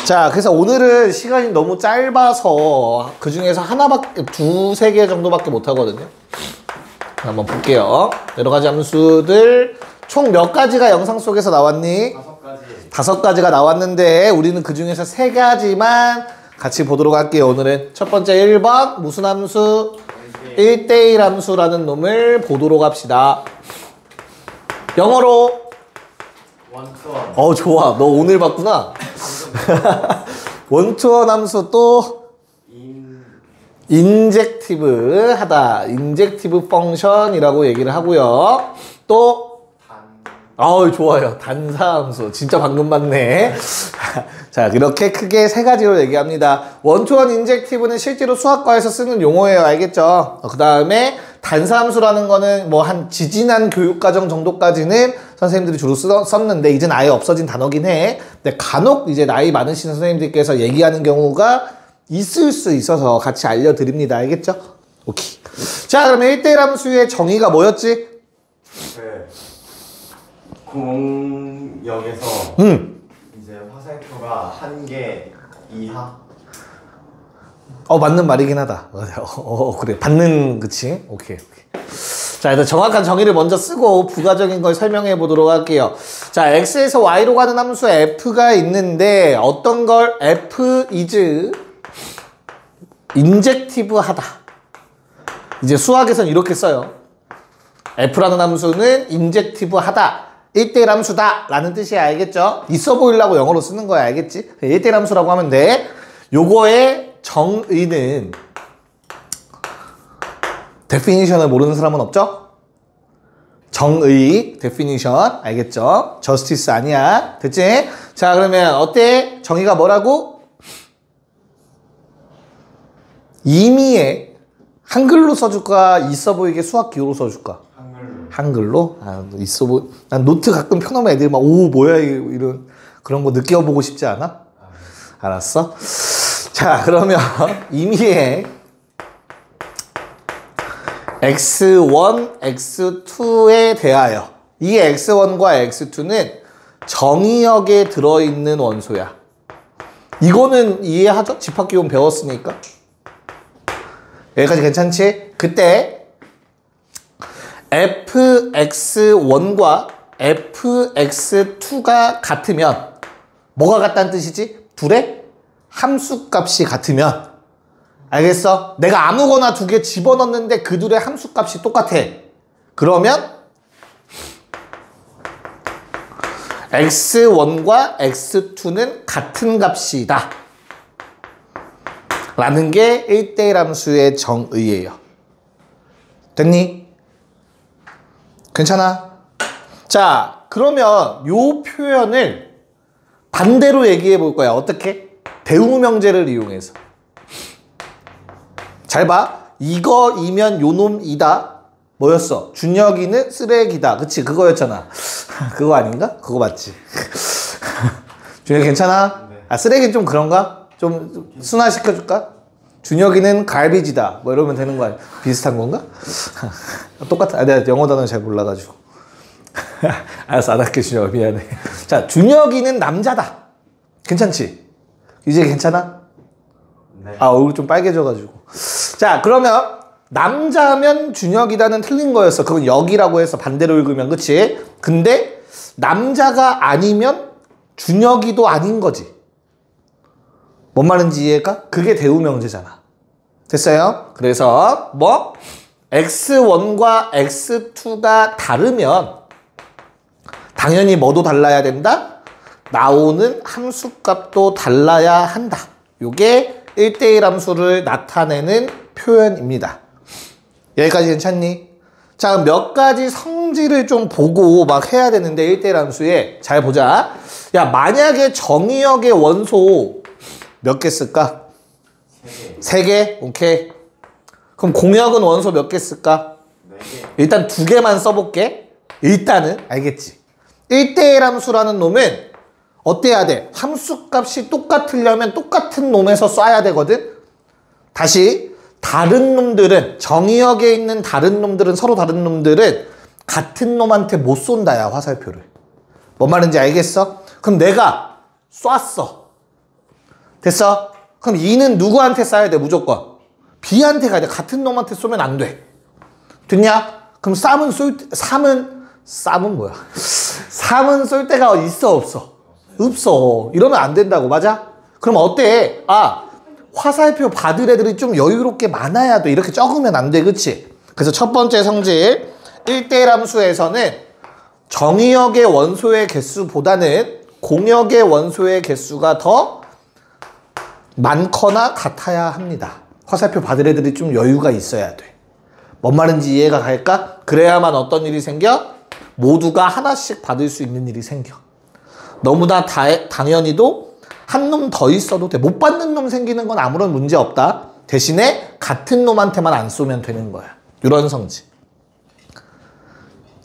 자, 그래서 오늘은 시간이 너무 짧아서 그 중에서 하나밖에, 두세 개 정도밖에 못 하거든요. 한번 볼게요. 여러 가지 함수들 총 몇 가지가 영상 속에서 나왔니? 5가지. 5가지가 나왔는데 우리는 그 중에서 3가지만 같이 보도록 할게요. 오늘은 첫 번째 1번 무슨 함수? 1대1 함수라는 놈을 보도록 합시다. 영어로 원투원. 좋아. 너 오늘 봤구나. 원투원 함수 또 인젝티브 하다. 인젝티브 펑션이라고 얘기를 하고요. 또 좋아요. 단사함수. 진짜 방금 봤네. 자, 이렇게 크게 3가지로 얘기합니다. 원투원 인젝티브는 실제로 수학과에서 쓰는 용어예요. 알겠죠? 그 다음에 단사함수라는 거는 뭐 한 지지난 교육과정 정도까지는 선생님들이 주로 썼는데 이젠 아예 없어진 단어긴 해. 근데 간혹 이제 나이 많으신 선생님들께서 얘기하는 경우가 있을 수 있어서 같이 알려드립니다. 알겠죠? 오케이. 자, 그러면 1대1 함수의 정의가 뭐였지? 공역에서 이제 화살표가 1개 이하. 맞는 말이긴 하다. 그래. 받는, 그치? 오케이. 자, 일단 정확한 정의를 먼저 쓰고 부가적인 걸 설명해 보도록 할게요. 자, x에서 y로 가는 함수 f가 있는데 어떤 걸 f is 인젝티브 하다. 이제 수학에선 이렇게 써요. f라는 함수는 인젝티브 하다. 1대1 함수다 라는 뜻이야. 알겠죠? 있어 보이려고 영어로 쓰는 거야. 알겠지? 1대1 함수라고 하면 돼. 요거의 정의는 데피니션을 모르는 사람은 없죠? 정의, 데피니션 알겠죠? 저스티스 아니야. 됐지? 자, 그러면 어때? 정의가 뭐라고? 임의의 한글로 써줄까? 있어 보이게 수학 기호로 써줄까? 한글로? 있어 보이. 난 노트 가끔 펴놓으면 애들이 막 뭐야 이런 그런 거 느껴보고 싶지 않아? 알았어? 자, 그러면 임의의 x1, x2에 대하여 이 x1과 x2는 정의역에 들어있는 원소야. 이거는 이해하죠? 집합기본 배웠으니까. 여기까지 괜찮지? 그때 fx1과 fx2가 같으면 뭐가 같다는 뜻이지? 둘의 함수값이 같으면 알겠어? 내가 아무거나 2개 집어넣는데 그 둘의 함수값이 똑같아. 그러면 x1과 x2는 같은 값이다 라는 게 1대1 함수의 정의예요. 됐니? 괜찮아? 자, 그러면 요 표현을 반대로 얘기해 볼 거야. 어떻게? 대우명제를 이용해서. 잘 봐. 이거이면 요놈이다. 뭐였어? 준혁이는 쓰레기다. 그치? 그거였잖아. 그거 아닌가? 그거 맞지? 준혁이 괜찮아? 네. 쓰레기는 좀 그런가? 좀 순화시켜줄까? 준혁이는 갈비지다. 뭐 이러면 되는 거 아니야? 비슷한 건가? 똑같아. 내가 영어 단어 잘 몰라가지고. 알았어, 안 할게, 준혁아. 미안해. 자, 준혁이는 남자다. 괜찮지? 이제 괜찮아? 네. 얼굴 좀 빨개져가지고. 자, 그러면 남자면 준혁이다는 틀린 거였어. 그건 역이라고 해서 반대로 읽으면, 그치? 근데 남자가 아니면 준혁이도 아닌 거지. 뭔 말인지 이해가? 그게 대우명제잖아. 됐어요? 그래서 뭐? x1과 x2가 다르면 당연히 뭐도 달라야 된다? 나오는 함수값도 달라야 한다. 요게 1대1 함수를 나타내는 표현입니다. 여기까지 괜찮니? 자, 그럼 몇 가지 성질을 좀 보고 막 해야 되는데 1대1 함수에 잘 보자. 야, 만약에 정의역의 원소 몇 개 쓸까? 3개. 3개? 오케이. 그럼 공역은 원소 몇 개 쓸까? 4개. 일단 2개만 써볼게. 일단은 알겠지? 1대1 함수라는 놈은 어때야 돼? 함수값이 똑같으려면 똑같은 놈에서 쏴야 되거든? 다시 다른 놈들은 정의역에 있는 다른 놈들은 서로 다른 놈들은 같은 놈한테 못 쏜다야 화살표를. 뭔 말인지 알겠어? 그럼 내가 쐈어. 됐어? 그럼 2는 누구한테 쏴야 돼 무조건? B한테 가야 돼. 같은 놈한테 쏘면 안 돼. 됐냐? 그럼 3은 뭐야? 3은 쏠 데가 있어 없어? 없어. 이러면 안 된다고. 맞아? 그럼 어때? 화살표 받을 애들이 좀 여유롭게 많아야 돼. 이렇게 적으면 안 돼. 그치? 그래서 첫 번째 성질 1대1 함수에서는 정의역의 원소의 개수보다는 공역의 원소의 개수가 더 많거나 같아야 합니다. 화살표 받을 애들이 좀 여유가 있어야 돼. 뭔 말인지 이해가 갈까? 그래야만 어떤 일이 생겨? 모두가 하나씩 받을 수 있는 일이 생겨. 너무나 당연히도 한 놈 더 있어도 돼. 못 받는 놈 생기는 건 아무런 문제 없다. 대신에 같은 놈한테만 안 쏘면 되는 거야. 이런 성질.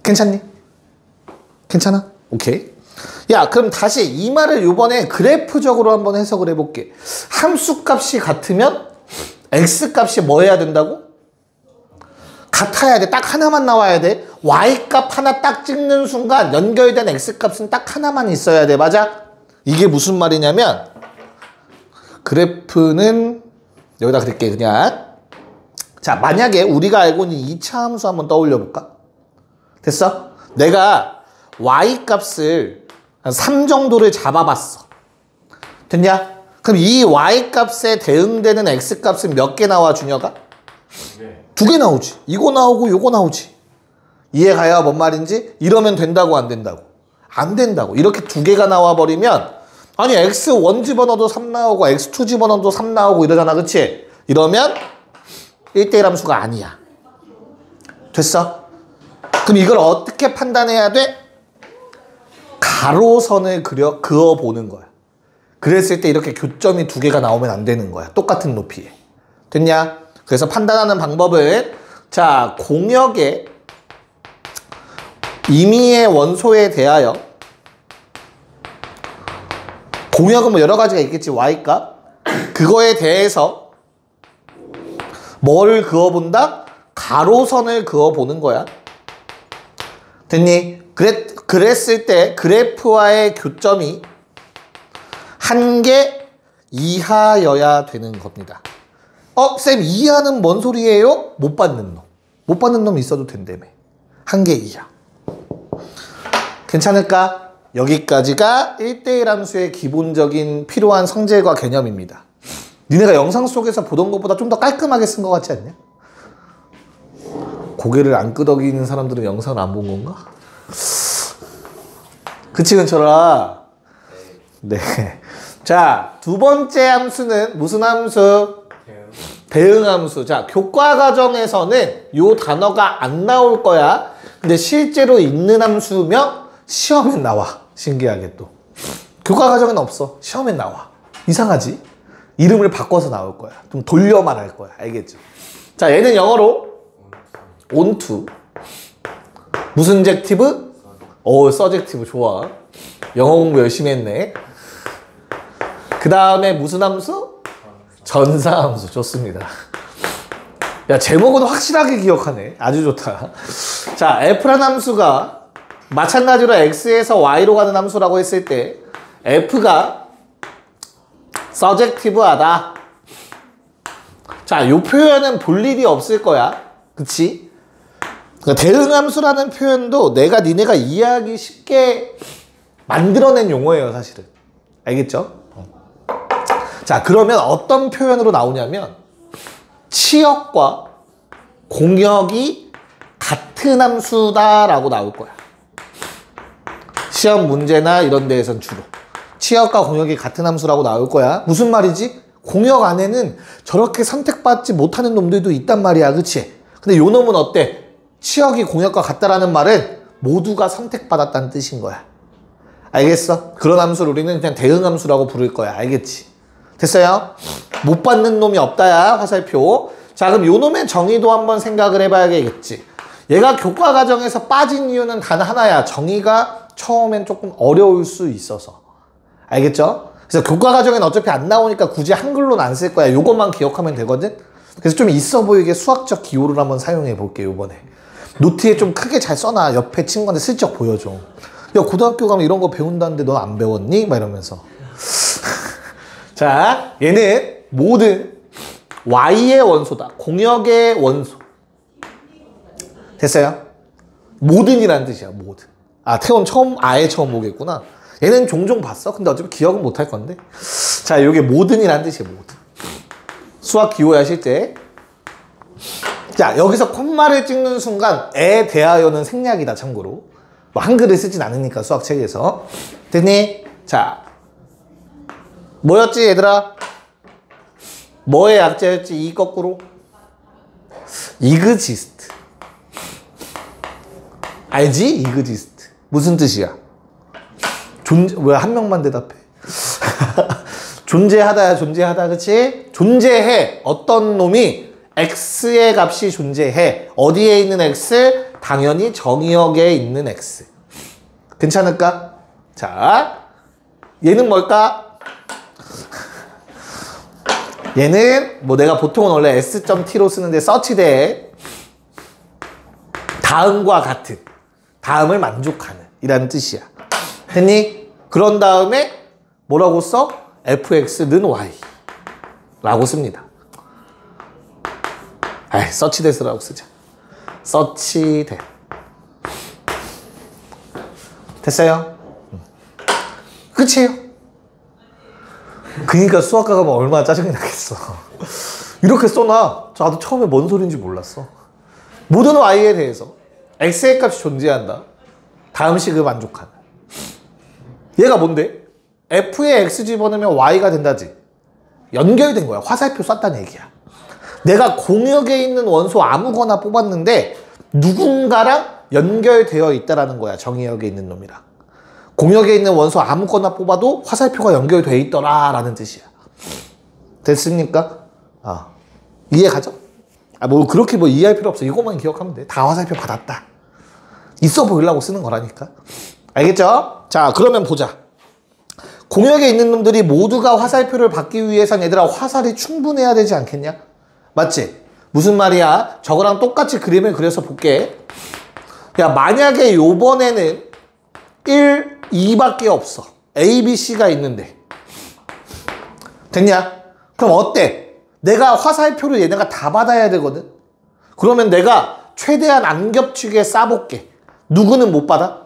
괜찮니? 괜찮아? 오케이. 야, 그럼 다시 이 말을 요번에 그래프적으로 한번 해석을 해볼게. 함수값이 같으면 x값이 뭐 해야 된다고? 같아야 돼. 딱 하나만 나와야 돼. y값 하나 딱 찍는 순간 연결된 x값은 딱 하나만 있어야 돼. 맞아? 이게 무슨 말이냐면 그래프는 여기다 그릴게 그냥. 자, 만약에 우리가 알고 있는 2차 함수 한번 떠올려 볼까? 됐어? 내가 y값을 한 3 정도를 잡아봤어. 됐냐? 그럼 이 y값에 대응되는 x값은 몇 개 나와 준혁아? 2개 나오지. 이거 나오고 요거 나오지. 이해가요? 뭔 말인지? 이러면 된다고 안 된다고? 안 된다고. 이렇게 2개가 나와버리면 아니 x1 집어넣어도 3 나오고 x2 집어넣어도 3 나오고 이러잖아. 그치? 이러면 1대1 함수가 아니야. 됐어? 그럼 이걸 어떻게 판단해야 돼? 가로선을 그어보는 거야. 그랬을 때 이렇게 교점이 2개가 나오면 안 되는 거야. 똑같은 높이에. 됐냐? 그래서 판단하는 방법은 자, 공역의 임의의 원소에 대하여 공역은 뭐 여러 가지가 있겠지. y값. 그거에 대해서 뭘 그어본다? 가로선을 그어보는 거야. 됐니? 그랬을 때 그래프와의 교점이 1개 이하여야 되는 겁니다. 쌤 이하는 뭔 소리예요? 못 받는 놈. 못 받는 놈 있어도 된다며. 1개 이하. 괜찮을까? 여기까지가 1대1 함수의 기본적인 필요한 성질과 개념입니다. 니네가 영상 속에서 보던 것보다 좀 더 깔끔하게 쓴 것 같지 않냐? 고개를 안 끄덕이는 사람들은 영상을 안 본 건가? 그치 근철아? 네. 자, 두 번째 함수는 무슨 함수? 대응 함수. 자, 교과 과정에서는 요 단어가 안 나올 거야. 근데 실제로 있는 함수며 시험엔 나와. 신기하게 또. 교과 과정엔 없어. 시험엔 나와. 이상하지? 이름을 바꿔서 나올 거야. 좀 돌려 말할 거야. 알겠죠? 자, 얘는 영어로 onto. 무슨 젝티브? 서젝티브 좋아. 영어 공부 열심히 했네. 그 다음에 무슨 함수? 전사함수. 좋습니다. 야, 제목은 확실하게 기억하네. 아주 좋다. 자, f라는 함수가 마찬가지로 x에서 y로 가는 함수라고 했을 때 f가 서젝티브하다. 자, 요 표현은 볼 일이 없을 거야. 그치? 그러니까 대응함수라는 표현도 니네가 이해하기 쉽게 만들어낸 용어예요, 사실은. 알겠죠? 자, 그러면 어떤 표현으로 나오냐면 치역과 공역이 같은 함수다라고 나올 거야. 시험 문제나 이런 데에선 주로 치역과 공역이 같은 함수라고 나올 거야. 무슨 말이지? 공역 안에는 저렇게 선택받지 못하는 놈들도 있단 말이야. 그치? 근데 요 놈은 어때? 치역이 공역과 같다라는 말은 모두가 선택받았다는 뜻인 거야. 알겠어? 그런 함수를 우리는 그냥 대응함수라고 부를 거야. 알겠지? 됐어요? 못 받는 놈이 없다야. 화살표. 자, 그럼 요 놈의 정의도 한번 생각을 해봐야겠지. 얘가 교과 과정에서 빠진 이유는 단 하나야. 정의가 처음엔 조금 어려울 수 있어서. 알겠죠? 그래서 교과 과정엔 어차피 안 나오니까 굳이 한글로는 안 쓸 거야. 요것만 기억하면 되거든? 그래서 좀 있어 보이게 수학적 기호를 한번 사용해 볼게, 요번에. 노트에 좀 크게 잘 써놔. 옆에 친구한테 슬쩍 보여줘. 야, 고등학교 가면 이런 거 배운다는데 넌 안 배웠니? 막 이러면서. 자, 얘는 모든 y의 원소다. 공역의 원소. 됐어요? 모든이라는 뜻이야, 모든. 아, 태원 아예 처음 보겠구나. 얘는 종종 봤어. 근데 어차피 기억은 못 할 건데. 자, 요게 모든이라는 뜻이에요, 모든. 수학 기호야, 실제. 자, 여기서 콤마를 찍는 순간 에 대하여는 생략이다, 참고로. 뭐 한글을 쓰진 않으니까, 수학책에서. 됐니? 자, 뭐였지, 얘들아? 뭐의 약자였지, 이 거꾸로? 이그지스트. 알지? 이그지스트. 무슨 뜻이야? 왜 한 명만 대답해? 존재하다야, 존재하다, 그치? 존재해. 어떤 놈이 x의 값이 존재해. 어디에 있는 x? 당연히 정의역에 있는 x. 괜찮을까? 자, 얘는 뭘까? 얘는 뭐 내가 보통은 원래 s.t로 쓰는데 서치대 다음과 같은, 다음을 만족하는 이라는 뜻이야. 됐니? 그런 다음에 뭐라고 써? fx는 y 라고 씁니다. 아이, 서치대스라고 쓰자. 서치대. 됐어요? 끝이에요. 그니까 수학과 가면 얼마나 짜증이 나겠어. 이렇게 써놔. 나도 처음에 뭔 소린지 몰랐어. 모든 y에 대해서 x의 값이 존재한다. 다음 식을 만족하는. 얘가 뭔데? f에 x 집어넣으면 y가 된다지. 연결된 거야. 화살표 쐈다는 얘기야. 내가 공역에 있는 원소 아무거나 뽑았는데 누군가랑 연결되어 있다라는 거야. 정의역에 있는 놈이랑. 공역에 있는 원소 아무거나 뽑아도 화살표가 연결되어 있더라 라는 뜻이야. 됐습니까? 아, 이해 가죠? 아, 뭐 그렇게 뭐 이해할 필요 없어. 이것만 기억하면 돼. 다 화살표 받았다. 있어 보이려고 쓰는 거라니까. 알겠죠? 자, 그러면 보자. 공역에 있는 놈들이 모두가 화살표를 받기 위해선 얘들아 화살이 충분해야 되지 않겠냐? 맞지? 무슨 말이야? 저거랑 똑같이 그림을 그려서 볼게. 야, 만약에 요번에는 1, 2밖에 없어. A, B, C가 있는데. 됐냐? 그럼 어때? 내가 화살표를 얘네가 다 받아야 되거든? 그러면 내가 최대한 안 겹치게 싸볼게. 누구는 못 받아?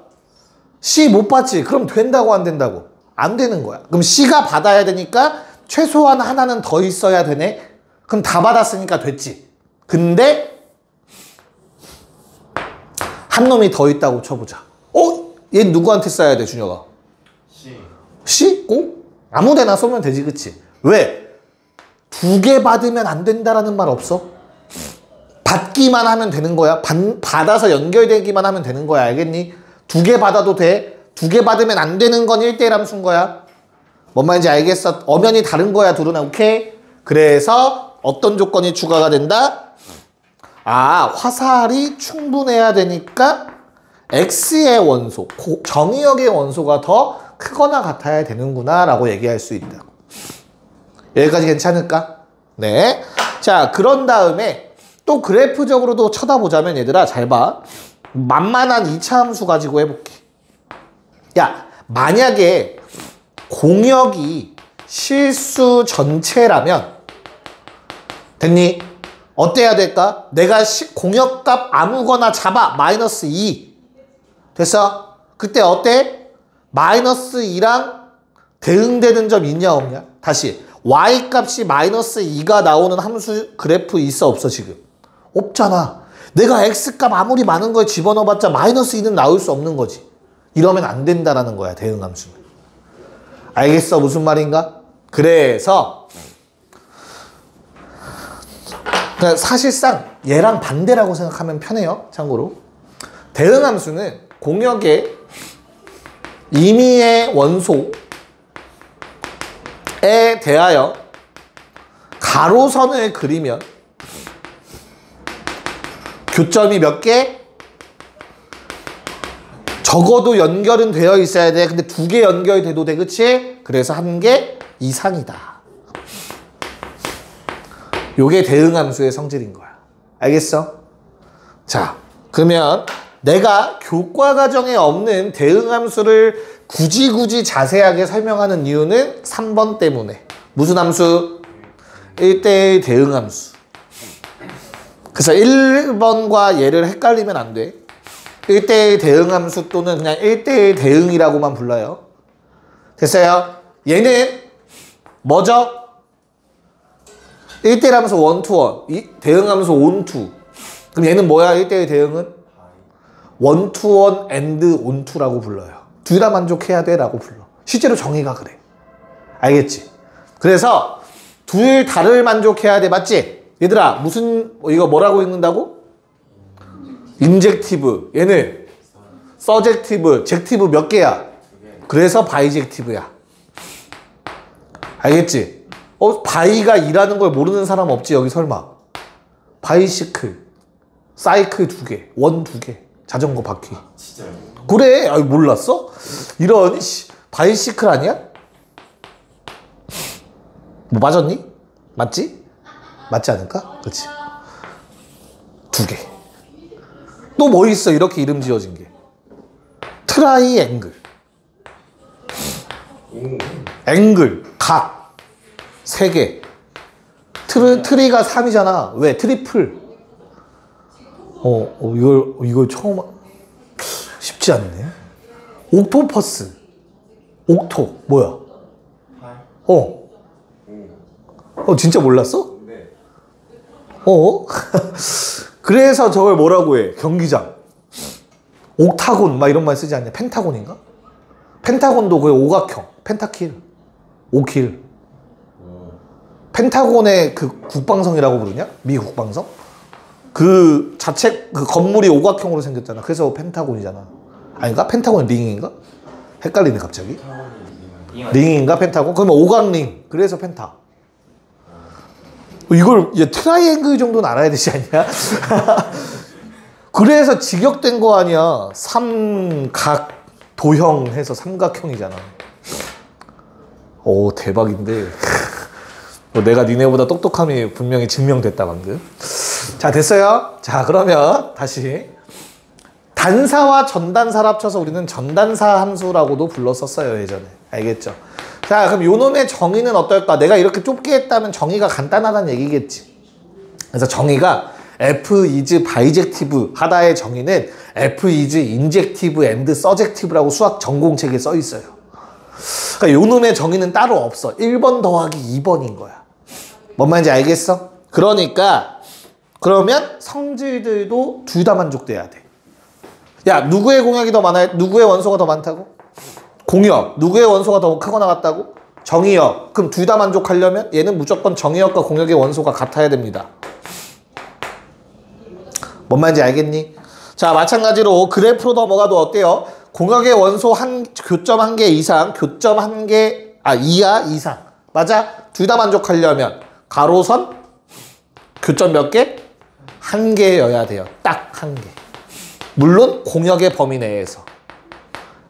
C 못 받지? 그럼 된다고 안 된다고? 안 되는 거야. 그럼 C가 받아야 되니까 최소한 하나는 더 있어야 되네? 그럼 다 받았으니까 됐지. 근데 한 놈이 더 있다고 쳐보자. 얘 누구한테 써야 돼, 준혁아? C. C? 아무 데나 쏘면 되지, 그치? 왜? 두 개 받으면 안 된다라는 말 없어? 받기만 하면 되는 거야. 받아서 연결되기만 하면 되는 거야. 알겠니? 두 개 받아도 돼. 두 개 받으면 안 되는 건 1대1 함수인 거야. 뭔 말인지 알겠어? 엄연히 다른 거야, 둘은. 오케이? 그래서 어떤 조건이 추가가 된다? 아, 화살이 충분해야 되니까 x의 원소, 정의역의 원소가 더 크거나 같아야 되는구나 라고 얘기할 수 있다. 여기까지 괜찮을까? 네. 자, 그런 다음에 또 그래프적으로도 쳐다보자면 얘들아 잘 봐. 만만한 2차 함수 가지고 해볼게. 야, 만약에 공역이 실수 전체라면 됐니? 어때야 될까? 내가 공역값 아무거나 잡아. 마이너스 2. 됐어? 그때 어때? 마이너스 2랑 대응되는 점 있냐 없냐? 다시 y값이 마이너스 2가 나오는 함수 그래프 있어 없어 지금? 없잖아. 내가 x값 아무리 많은 걸 집어넣어봤자 마이너스 2는 나올 수 없는 거지. 이러면 안 된다라는 거야, 대응 함수는. 알겠어? 무슨 말인가? 그래서 그러니까 사실상 얘랑 반대라고 생각하면 편해요. 참고로 대응 함수는 공역의 임의의 원소에 대하여 가로선을 그리면 교점이 몇 개? 적어도 연결은 되어 있어야 돼. 근데 2개 연결돼도 돼, 그치? 그래서 1개 이상이다. 요게 대응함수의 성질인 거야. 알겠어? 자, 그러면 내가 교과과정에 없는 대응함수를 굳이 자세하게 설명하는 이유는 3번 때문에. 무슨 함수? 1대1 대응함수. 그래서 1번과 얘를 헷갈리면 안 돼. 1대1 대응함수 또는 그냥 1대1 대응이라고만 불러요. 됐어요? 얘는 뭐죠? 1대1 함수 1-to-1, 대응함수 on-to. 그럼 얘는 뭐야? 1대1 대응은? 1-to-1 and on-to라고 불러요. 둘 다 만족해야 돼 라고 불러. 실제로 정의가 그래. 알겠지? 그래서 둘 다를 만족해야 돼. 맞지? 얘들아 무슨 이거 뭐라고 읽는다고? 인젝티브. 얘는 서젝티브. 젝티브 몇 개야? 그래서 바이젝티브야. 알겠지? 바이가 일하는 걸 모르는 사람 없지 여기 설마. 바이시클 사이클 2개 원 2개 자전거 바퀴. 진짜요? 그래? 아유 몰랐어? 이런 바이시클 아니야? 뭐 맞았니? 맞지? 맞지 않을까? 그치? 2개. 또 뭐 있어 이렇게 이름 지어진 게? 트라이앵글. 앵글, 각 3개. 트리가 3이잖아. 왜? 트리플. 이걸 처음 쉽지 않네. 옥토퍼스. 옥토 뭐야? 진짜 몰랐어? 네. 그래서 저걸 뭐라고 해? 경기장. 옥타곤 막 이런 말 쓰지 않냐? 펜타곤인가? 펜타곤도 거의 오각형. 펜타킬. 5킬. 펜타곤의 그 국방성이라고 부르냐? 미 국방성? 그 자체 그 건물이 오각형으로 생겼잖아. 그래서 펜타곤이잖아. 아닌가? 펜타곤 링인가? 헷갈리네 갑자기. 링인가 펜타곤? 그러면 오각링. 그래서 펜타. 이걸 트라이앵글 정도는 알아야 되지 않냐? 그래서 직역된 거 아니야. 삼각 도형 해서 삼각형이잖아. 오 대박인데. 내가 니네보다 똑똑함이 분명히 증명됐다 방금. 자 됐어요. 자 그러면 다시 단사와 전단사를 합쳐서 우리는 전단사 함수라고도 불렀었어요 예전에. 알겠죠? 자 그럼 요놈의 정의는 어떨까? 내가 이렇게 좁게 했다면 정의가 간단하다는 얘기겠지. 그래서 정의가 F is bijective 하다의 정의는 F is injective and surjective라고 수학 전공책에 써 있어요. 그러니까 요놈의 정의는 따로 없어. 1번 더하기 2번인 거야. 뭔 말인지 알겠어? 그러니까 그러면 성질들도 둘 다 만족돼야 돼. 야 누구의 공역이 더 많아요? 누구의 원소가 더 많다고? 공역. 누구의 원소가 더 크거나 같다고? 정의역. 그럼 둘 다 만족하려면 얘는 무조건 정의역과 공역의 원소가 같아야 됩니다. 뭔 말인지 알겠니? 자 마찬가지로 그래프로 넘어가도 어때요? 공역의 원소 교점 1개 이상, 교점 1개 이하 이상. 맞아? 둘 다 만족하려면 가로선 교점 몇 개? 1개여야 돼요. 딱 1개. 물론 공역의 범위 내에서.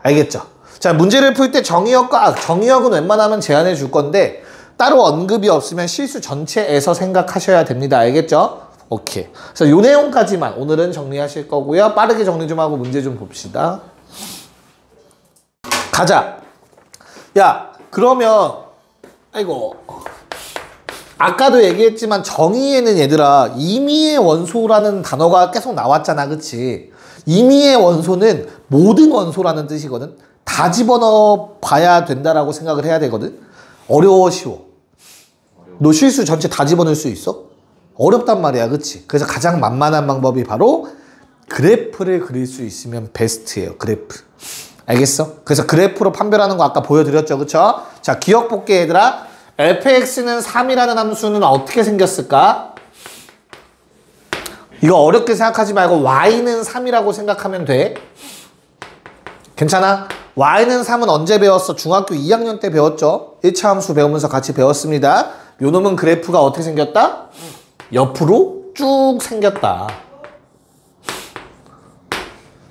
알겠죠? 자 문제를 풀 때 정의역은 웬만하면 제한해 줄 건데 따로 언급이 없으면 실수 전체에서 생각하셔야 됩니다. 알겠죠? 오케이. 그래서 요 내용까지만 오늘은 정리하실 거고요. 빠르게 정리 좀 하고 문제 좀 봅시다. 가자. 야 그러면 아이고 아까도 얘기했지만 정의에는 얘들아 임의의 원소라는 단어가 계속 나왔잖아. 그치? 임의의 원소는 모든 원소라는 뜻이거든. 다 집어넣어 봐야 된다라고 생각을 해야 되거든. 어려워 쉬워? 너 실수 전체 다 집어넣을 수 있어? 어렵단 말이야. 그치? 그래서 가장 만만한 방법이 바로 그래프를 그릴 수 있으면 베스트예요. 그래프. 알겠어? 그래서 그래프로 판별하는 거 아까 보여드렸죠. 그쵸? 자 기억 볼게 얘들아. fx는 3이라는 함수는 어떻게 생겼을까? 이거 어렵게 생각하지 말고 y는 3이라고 생각하면 돼. 괜찮아? y는 3은 언제 배웠어? 중학교 2학년 때 배웠죠? 1차 함수 배우면서 같이 배웠습니다. 요 놈은 그래프가 어떻게 생겼다? 옆으로 쭉 생겼다.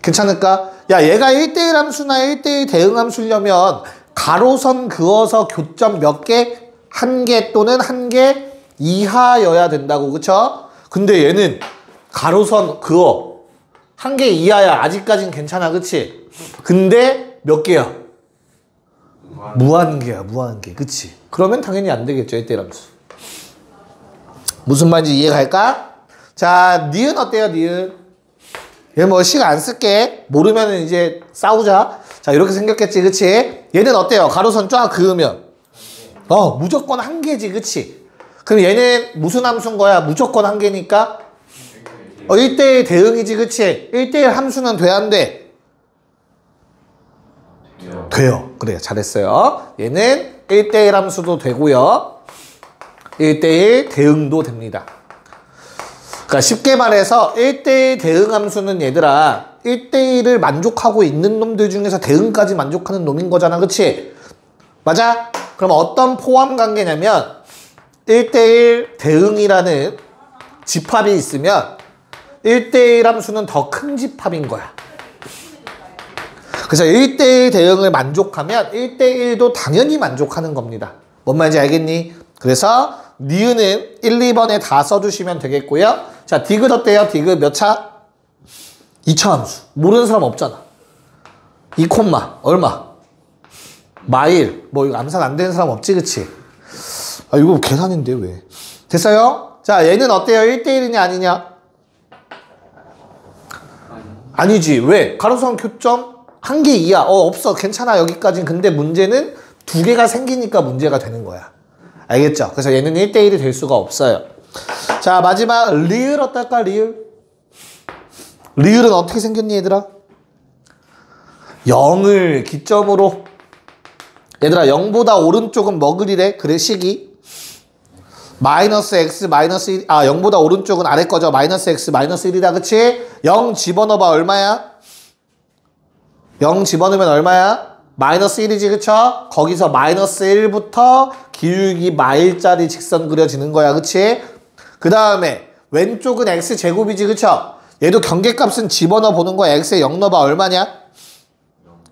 괜찮을까? 야 얘가 1대1 함수나 1대1 대응 함수려면 가로선 그어서 교점 몇 개? 1개 또는 1개 이하여야 된다고. 그쵸? 근데 얘는 가로선 그어 1개 이하야. 아직까진 괜찮아. 그치? 근데 몇 개야? 무한개야. 무한개. 그치? 그러면 당연히 안 되겠죠. 1대1 함수. 무슨 말인지 이해갈까? 자, 니은 어때요? 니은. 얘 뭐 시간 안 쓸게. 모르면 이제 싸우자. 자, 이렇게 생겼겠지. 그치? 얘는 어때요? 가로선 쫙 그으면 무조건 한 개지. 그치? 그럼 얘는 무슨 함수인 거야? 무조건 한 개니까 1대1 대응이지. 그치? 1대1 함수는 돼 안 돼? 돼요. 그래요. 잘했어요. 얘는 1대1 함수도 되고요. 1대1 대응도 됩니다. 그러니까 쉽게 말해서 1대1 대응 함수는 얘들아 1대1을 만족하고 있는 놈들 중에서 대응까지 만족하는 놈인 거잖아. 그치? 맞아? 그럼 어떤 포함 관계냐면 1대1 대응이라는 집합이 있으면 1대1 함수는 더 큰 집합인 거야. 그래서 1대1 대응을 만족하면 1대1도 당연히 만족하는 겁니다. 뭔 말인지 알겠니? 그래서 니은은 1, 2번에 다 써주시면 되겠고요. 자, 디귿 어때요? 디귿 몇 차? 2차 함수. 모르는 사람 없잖아. 2 콤마 얼마? 마일. 뭐 이거 암산 안 되는 사람 없지, 그치? 아, 이거 계산인데 왜? 됐어요? 자, 얘는 어때요? 1대1이냐 아니냐? 아니지. 왜? 가로선 교점 한 개 이하. 없어. 괜찮아. 여기까지는. 근데 문제는 두 개가 생기니까 문제가 되는 거야. 알겠죠? 그래서 얘는 1대1이 될 수가 없어요. 자, 마지막 리을 어떨까? 리을. 리을은 어떻게 생겼니 얘들아? 0을 기점으로 얘들아 0보다 오른쪽은 먹으리래. 그래 식이 마이너스 x 마이너스 1 0보다 오른쪽은 아래 거죠. 마이너스 x 마이너스 1이다. 그치? 0 집어넣어봐. 얼마야? 0 집어넣으면 얼마야? 마이너스 1이지. 그쵸? 거기서 마이너스 1부터 기울기 마일짜리 직선 그려지는 거야. 그치? 그 다음에 왼쪽은 x제곱이지. 그쵸? 얘도 경계값은 집어넣어 보는 거야. x에 0 넣어봐. 얼마냐?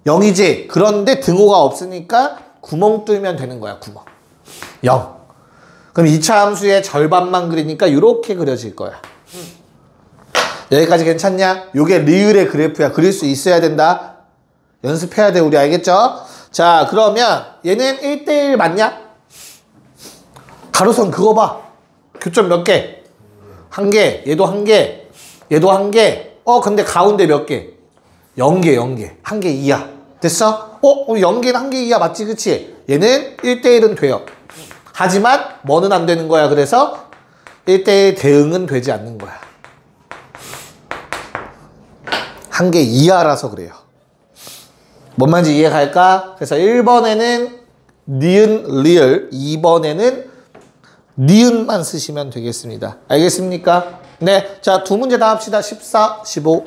0이지. 그런데 등호가 없으니까 구멍 뚫으면 되는 거야. 구멍. 0. 그럼 2차 함수의 절반만 그리니까 이렇게 그려질 거야. 여기까지 괜찮냐? 요게 리을의 그래프야. 그릴 수 있어야 된다. 연습해야 돼. 우리 알겠죠? 자, 그러면 얘는 1대1 맞냐? 가로선 그거 봐. 교점 몇 개? 한 개. 얘도 한 개. 얘도 한 개. 근데 가운데 몇 개? 0개, 0개. 한 개 이하. 됐어? 0개는 한 개 이하 맞지? 그치? 얘는 1대1은 돼요. 하지만 뭐는 안 되는 거야? 그래서 1대1 대응은 되지 않는 거야. 한 개 이하라서 그래요. 뭔 말인지 이해갈까? 그래서 1번에는 니은, 리을, 2번에는 니은만 쓰시면 되겠습니다. 알겠습니까? 네. 자, 두 문제 다 합시다. 14, 15.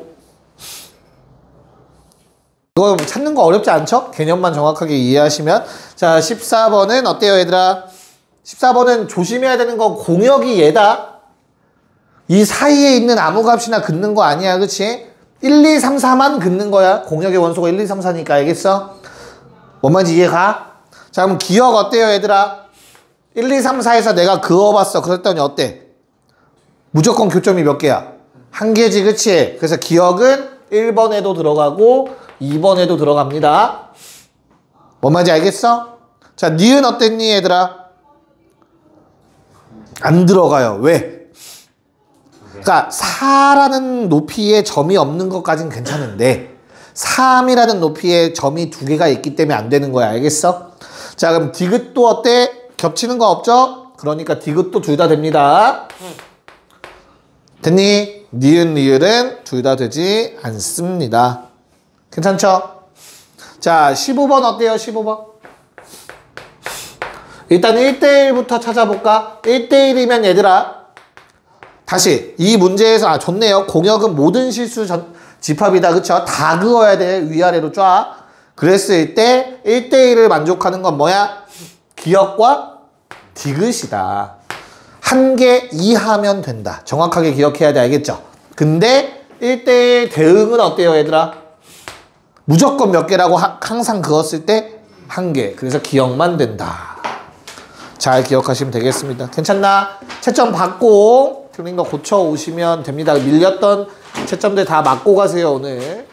이거 찾는 거 어렵지 않죠? 개념만 정확하게 이해하시면. 자, 14번은 어때요, 얘들아? 14번은 조심해야 되는 건 공역이 얘다. 이 사이에 있는 아무 값이나 긋는 거 아니야. 그치? 1, 2, 3, 4만 긋는 거야. 공역의 원소가 1, 2, 3, 4니까. 알겠어? 뭔 말인지 이해가? 자, 그럼 기억 어때요, 얘들아? 1, 2, 3, 4에서 내가 그어봤어. 그랬더니 어때? 무조건 교점이 몇 개야? 한 개지, 그치? 그래서 기억은 1번에도 들어가고 2번에도 들어갑니다. 뭔 말인지 알겠어? 자, 니은 어땠니, 얘들아? 안 들어가요. 왜? 그러니까 4라는 높이에 점이 없는 것까진 괜찮은데 3이라는 높이에 점이 두 개가 있기 때문에 안 되는 거야. 알겠어? 자, 그럼 디귿도 어때? 겹치는 거 없죠? 그러니까 디귿도 둘 다 됩니다. 됐니? 니은, 리을은 둘 다 되지 않습니다. 괜찮죠? 자, 15번 어때요? 15번. 일단 1대1부터 찾아볼까? 1대1이면 얘들아 다시 이 문제에서 좋네요. 공역은 모든 실수 집합이다. 그쵸? 다 그어야 돼. 위아래로 쫙. 그랬을 때 1대1을 만족하는 건 뭐야? 기억과 디귿이다. 한 개 이하면 된다. 정확하게 기억해야 돼. 알겠죠? 근데 1대1 대응은 어때요, 얘들아? 무조건 몇 개라고 항상 그었을 때 한 개. 그래서 기억만 된다. 잘 기억하시면 되겠습니다. 괜찮나? 채점 받고 틀린 거 고쳐 오시면 됩니다. 밀렸던 채점들 다 맞고 가세요, 오늘.